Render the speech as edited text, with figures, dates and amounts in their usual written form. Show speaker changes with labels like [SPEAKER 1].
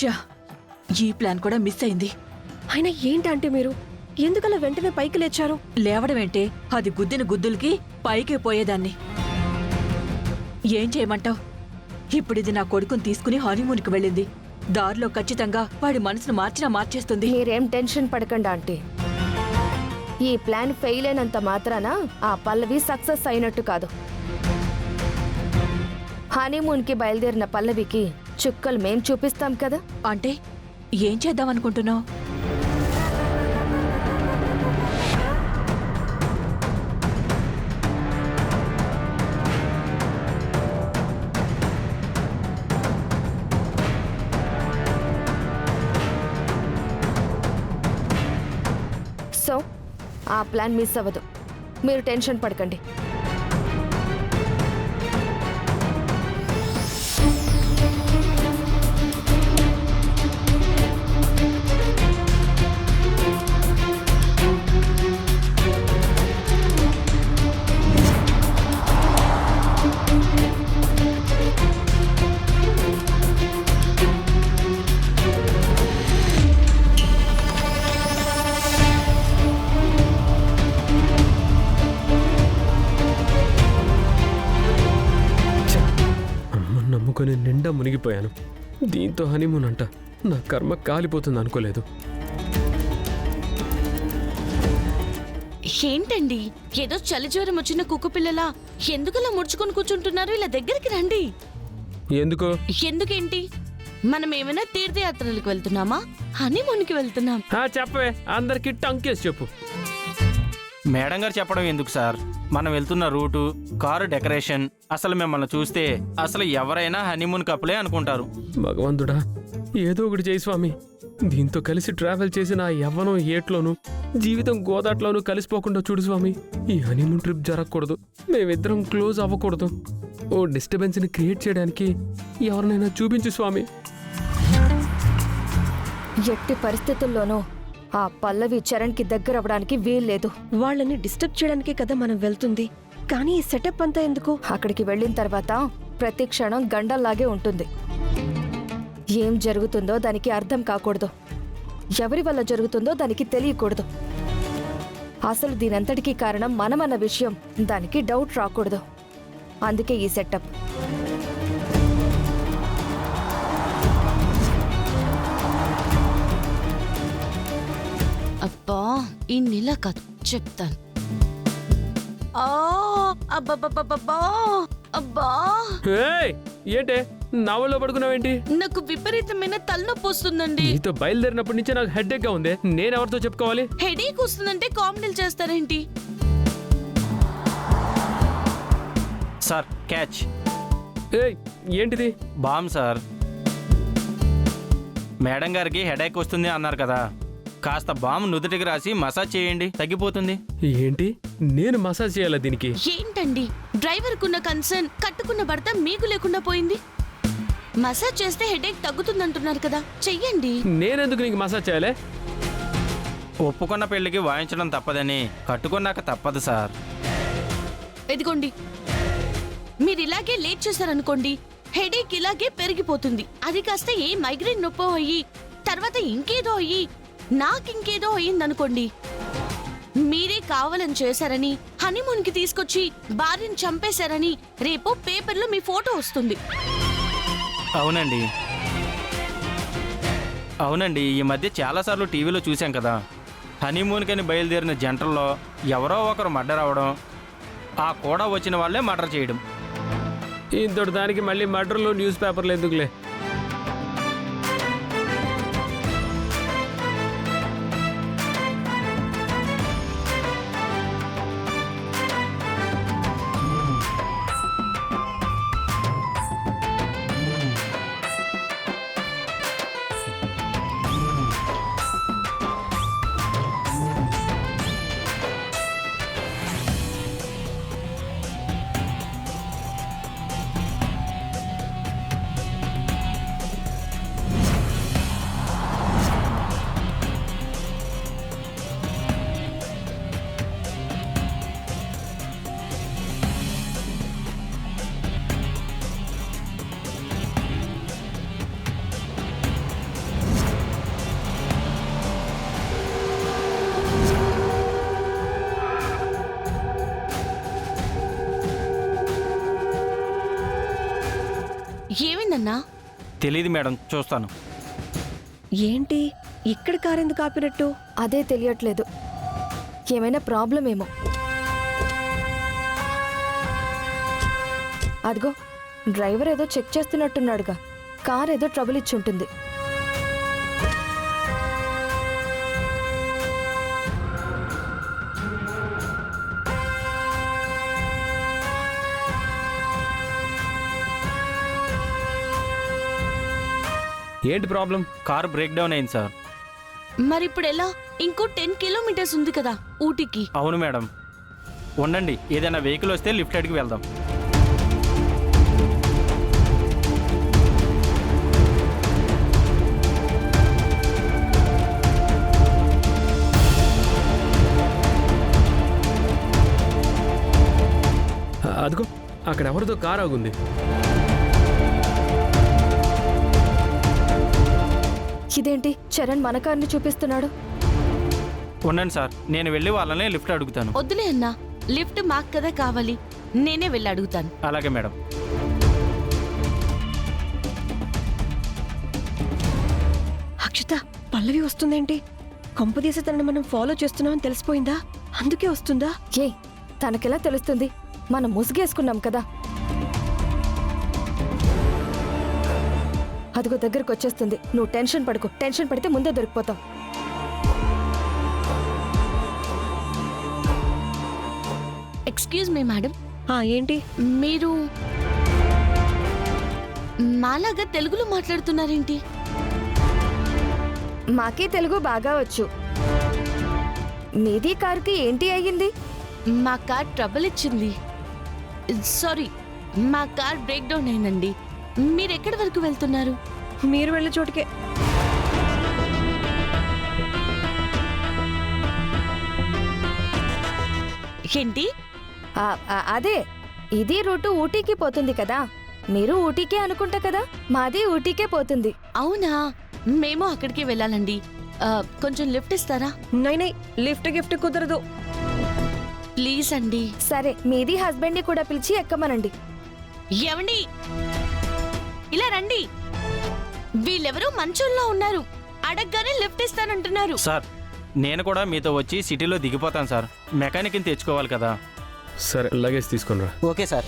[SPEAKER 1] ఛా, ఈ ప్లాన్ కూడా మిస్ అయింది.
[SPEAKER 2] అయినా ఏంటంటే మీరు ఎందుకలా వెంటనే పైకి లేచారు?
[SPEAKER 1] లేవడమేంటే, అది గుద్దిన గుద్దులకి పైకి పోయేదాన్ని. ఏం చేయమంటావ్? ఇప్పుడిది నా కొడుకుని తీసుకుని హనీమూన్కి వెళ్ళింది. దారిలో ఖచ్చితంగా వాడి మనసును మార్చేస్తుంది.
[SPEAKER 2] మీరేం టెన్షన్ పడకండి ఆంటీ. ఈ ప్లాన్ ఫెయిల్ అయినంత మాత్రాన ఆ పల్లవి సక్సెస్ అయినట్టు కాదు. హనీమూన్కి బయలుదేరిన పల్లవికి చుక్కలు మేం చూపిస్తాం కదా.
[SPEAKER 1] అంటే ఏం చేద్దాం అనుకుంటున్నావు?
[SPEAKER 2] సో ఆ ప్లాన్ మిస్ అవ్వదు. మీరు టెన్షన్ పడకండి.
[SPEAKER 3] నమ్ముకొని నిండా మునిగిపోయాను. దీంతో హనీమూన్ అంట. నా కర్మ కాలిపోతుంది అనుకోలేదు.
[SPEAKER 4] ఏంటండి, ఏదో చలి జ్వరం వచ్చిన కుక్కపిల్లలా ఎందుకలా ముడుచుకొని కూర్చుంటున్నారు? ఇలా దగ్గరికి రండి. ఎందుకేంటి? మనం ఏమైనా తీర్థయాత్రలకు వెళ్తున్నామా? హనీమూన్కి వెళ్తున్నాం.
[SPEAKER 3] చెప్పవే, అందరికి టంకేసి చెప్పు.
[SPEAKER 5] మేడం గారు చెప్పడం ఎందుకు సార్? మనం వెళ్తున్న రూటు, కారు డెకరేషన్, అసలు మిమ్మల్ని చూస్తే అసలు ఎవరైనా హనీమూన్ కప్పులే అనుకుంటారు.
[SPEAKER 3] భగవంతుడా, ఏదో ఒకటి చేయి స్వామి. దీంతో కలిసి ట్రావెల్ చేసిన ఆ యవ్వనం ఏట్లోనూ జీవితం గోదాట్లోనూ కలిసిపోకుండా చూడు స్వామి. ఈ హనీమూన్ ట్రిప్ జరగకూడదు. మేమిద్దరం క్లోజ్ అవ్వకూడదు. ఓ డిస్టర్బెన్స్ని క్రియేట్ చేయడానికి ఎవరినైనా చూపించు స్వామి.
[SPEAKER 2] ఎట్టి పరిస్థితుల్లోనూ ఆ పల్లవి చరణ్కి దగ్గర అవ్వడానికి వీల్లేదు. వాళ్ళని డిస్టర్బ్ చేయడానికే కదా మనం వెళ్తుంది. కానీ ఈ సెటప్ అంతా ఎందుకు? అక్కడికి వెళ్ళిన తర్వాత ప్రతి క్షణం గండల్లాగే ఉంటుంది. ఏం జరుగుతుందో దానికి అర్థం కాకూడదు. ఎవరి వల్ల జరుగుతుందో దానికి తెలియకూడదు. అసలు దీనంతటికీ కారణం మనమన్న విషయం దానికి డౌట్ రాకూడదు. అందుకే ఈ సెటప్.
[SPEAKER 4] అబ్బా, ఈ నెల కాదు, చెప్తాను. అబ్బా,
[SPEAKER 3] ఏంటే నవల్లో పడుకున్నావేంటి?
[SPEAKER 4] నాకు విపరీతమైన తలనొప్పి వస్తుందండి.
[SPEAKER 3] నీతో బయలుదేరినప్పటి నుంచి నాకు హెడ్ఏక్ గా ఉంది. నేనెవరితో చెప్పుకోవాలి?
[SPEAKER 4] హెడేక్ వస్తుందంటే కామెడీలు చేస్తారేంటి?
[SPEAKER 5] Sir, catch.
[SPEAKER 3] ఏంటిది?
[SPEAKER 5] Balm sir. మేడం గారికి హెడేక్ వస్తుంది అన్నారు కదా, కాస్త బామ్ నుదుటికి రాసి మసాజ్ చేయండి, తగ్గిపోతుంది.
[SPEAKER 3] ఏంటి, నేను మసాజ్ చేయాలా దీనికి?
[SPEAKER 4] ఏంటండి, డ్రైవర్ కున్న కన్సర్న్ కట్టుకున్న భర్త మీకు లేకుండా పోయింది. మసాజ్ చేస్తే హెడేక్ తగ్గుతుందంటున్నారు కదా, చెయ్యండి.
[SPEAKER 3] నేనెందుకు నీకు మసాజ్ చేయాలి?
[SPEAKER 5] ఒప్పుకున్న పెళ్లికి వాయించడం తప్పదని కట్టుకున్నాక తప్పదు సార్.
[SPEAKER 4] ఎదిగోండి, మీరు ఇలాగే లేట్ చేశారనుకోండి, హెడేక్ ఇలాగే పెరిగిపోతుంది. అది కాస్త ఏ మైగ్రేన్ నొప్పో అయ్యి తర్వాత ఇంకేదో అయ్యి నాకింకేదో అయ్యిందనుకోండి, మీరే కావాలని చేశారని హనీమూన్కి తీసుకొచ్చి భార్యను చంపేశారని రేపు పేపర్లో మీ ఫోటో వస్తుంది.
[SPEAKER 5] అవునండి, ఈ మధ్య చాలాసార్లు టీవీలో చూసాం కదా, హనీమూన్కని బయలుదేరిన జంటల్లో ఎవరో ఒకరు మర్డర్ అవడం, ఆ కూడా వచ్చిన వాళ్ళే మర్డర్ చేయడం.
[SPEAKER 3] ఇంతటి దానికి మళ్ళీ మర్డర్లు న్యూస్ పేపర్లు ఎందుకులే.
[SPEAKER 4] ఏమైందన్నా?
[SPEAKER 5] తెలియదు మేడం, చూస్తాను.
[SPEAKER 2] ఏంటి ఇక్కడ కారు ఎందుకు ఆపినట్టు? అదే తెలియట్లేదు. ఏమైనా ప్రాబ్లం ఏమో. అదిగో డ్రైవర్ ఏదో చెక్ చేస్తున్నట్టున్నాడుగా. కార్ ఏదో ట్రబుల్ ఇచ్చి ఉంటుంది.
[SPEAKER 3] ఏంటి ప్రాబ్లం?
[SPEAKER 5] కారు బ్రేక్ డౌన్ అయింది సార్.
[SPEAKER 4] మరి ఇప్పుడు ఎలా? ఇంకో 10 కిలోమీటర్స్ ఉంది కదా ఊటీకి.
[SPEAKER 5] అవును మేడం. ఉండండి, ఏదైనా వెహికల్ వస్తే లిఫ్ట్ అడిగి వెళ్దాం.
[SPEAKER 3] అదిగో అక్కడ ఎవరిదో కారు ఆగుంది.
[SPEAKER 2] ఇదేంటి చరణ్ మన కార్ని చూపిస్తున్నాడు?
[SPEAKER 5] ఉండండి సార్, నేను వెళ్ళి వాళ్ళనే లిఫ్ట్ అడుగుతాను.
[SPEAKER 4] వద్దులే అన్నా, లిఫ్ట్ మాకు కదా కావాలి. నేనే వెళ్ళి అడుగుతాను.
[SPEAKER 5] అలాగే మేడం.
[SPEAKER 2] అక్షిత, పల్లవి వస్తుందేంటి? కొంపదీసి తనని మనం ఫాలో చేస్తున్నామని తెలిసిపోయిందా? అందుకే వస్తుందా? ఏ తనకెలా తెలుస్తుంది? మనం ముసుగేసుకున్నాం కదా. అదిగో దగ్గరకు వచ్చేస్తుంది. నువ్వు టెన్షన్ పడుకో. టెన్షన్ పడితే ముందే దొరికిపోతాం.
[SPEAKER 4] ఎక్స్క్యూజ్ మీ మేడం,
[SPEAKER 2] ఏంటి?
[SPEAKER 4] మీరు మాలాగా తెలుగులో మాట్లాడుతున్నారేంటి?
[SPEAKER 2] మాకే తెలుగు బాగా వచ్చు. మీది కారుకి ఏంటి అయ్యింది?
[SPEAKER 4] మా కార్ ట్రబుల్ ఇచ్చింది. సారీ, మా కార్ బ్రేక్ డౌన్ అయిందండి. మీరు ఎక్కడి వరకు వెళ్తున్నారు?
[SPEAKER 2] మీరు వెళ్ళే చోటుకే.
[SPEAKER 4] ఏంటి?
[SPEAKER 2] అదే, ఇది రూటు ఊటీకి పోతుంది కదా. మీరు ఊటీకే అనుకుంటా కదా. మాది ఊటీకే పోతుంది.
[SPEAKER 4] అవునా? మేము అక్కడికి వెళ్ళాలండి. కొంచెం లిఫ్ట్ ఇస్తారా?
[SPEAKER 2] నై లిఫ్ట్ గిఫ్ట్ కుదరదు.
[SPEAKER 4] ప్లీజ్ అండి.
[SPEAKER 2] సరే, మీది హస్బెండ్ ని కూడా పిలిచి ఎక్కమనండి.
[SPEAKER 4] ఏమండి, ఇలా రండి. వీళ్ళెవరూ మంచోళ్ళలో ఉన్నారు. అడగగానే లిఫ్ట్ ఇస్తానంటున్నారు.
[SPEAKER 5] సార్, నేను కూడా మీతో వచ్చి సిటీలో దిగిపోతాను సార్. మెకానిక్ని తెచ్చుకోవాలి కదా.
[SPEAKER 3] సరే, లగేజ్ తీసుకుని రా.
[SPEAKER 5] Okay sir.